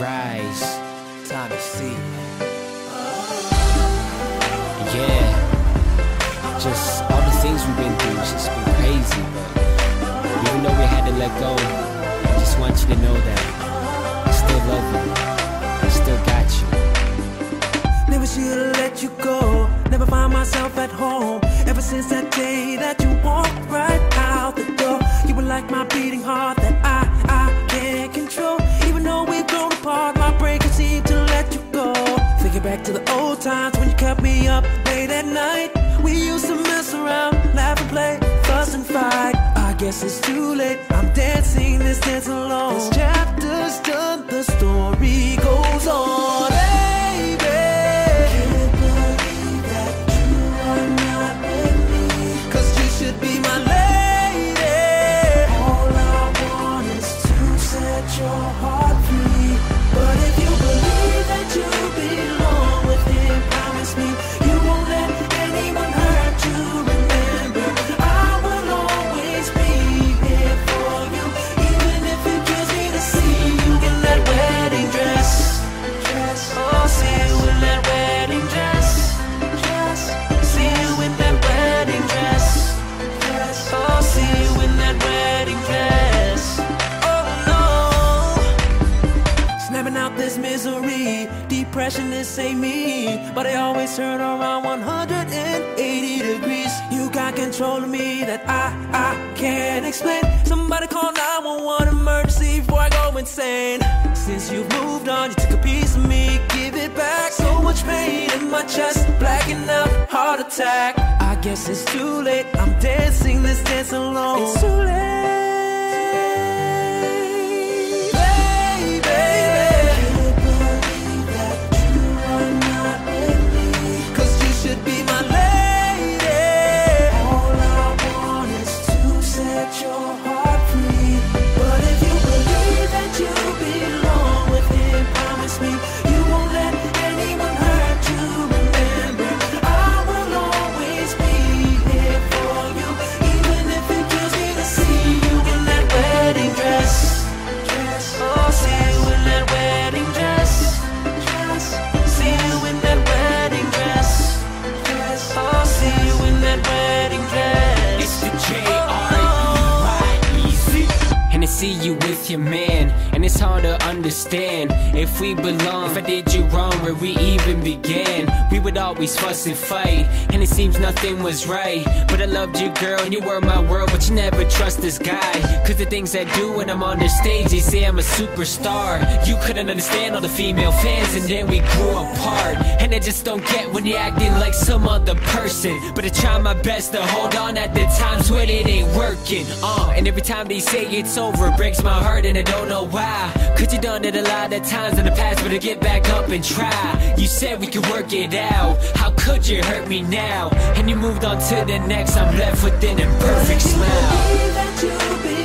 rise. Time to see. Yeah, just all the things we've been through, it's just been crazy. But even though we had to let go, I just want you to know that I still love you. I still got you. Never should've let you go. Never find myself at home. Ever since that day that you walked right out the door, you were like my beating heart that I can't control. Even though we've grown apart, my brain can seem to let you go. Thinking back to the old times when you kept me up late at night. We used to mess around, laugh and play, fuss and fight. I guess it's too late, I'm dancing this dance alone. This chapter's done, the story goes on. This misery, depression, this ain't me. But I always turn around 180 degrees. You got control of me that I can't explain. Somebody call 911 emergency before I go insane. Since you've moved on, you took a piece of me, give it back. So much pain in my chest, blacking out, heart attack. I guess it's too late, I'm dancing this dance alone. It's too late. See you with your man, and it's hard to understand if we belong. If I did you wrong, where we even began. We would always fuss and fight, and it seems nothing was right. But I loved you, girl, and you were my world. But you never trust this guy, cause the things I do when I'm on the stage, they say I'm a superstar. You couldn't understand all the female fans, and then we grew apart. And I just don't get when you're acting like some other person. But I try my best to hold on at the times when it ain't working. And every time they say it's over, it breaks my heart and I don't know why. Cause you done it a lot of times in the past, but to get back up and try. You said we could work it out, how could you hurt me now? And you moved on to the next, I'm left with an imperfect smile.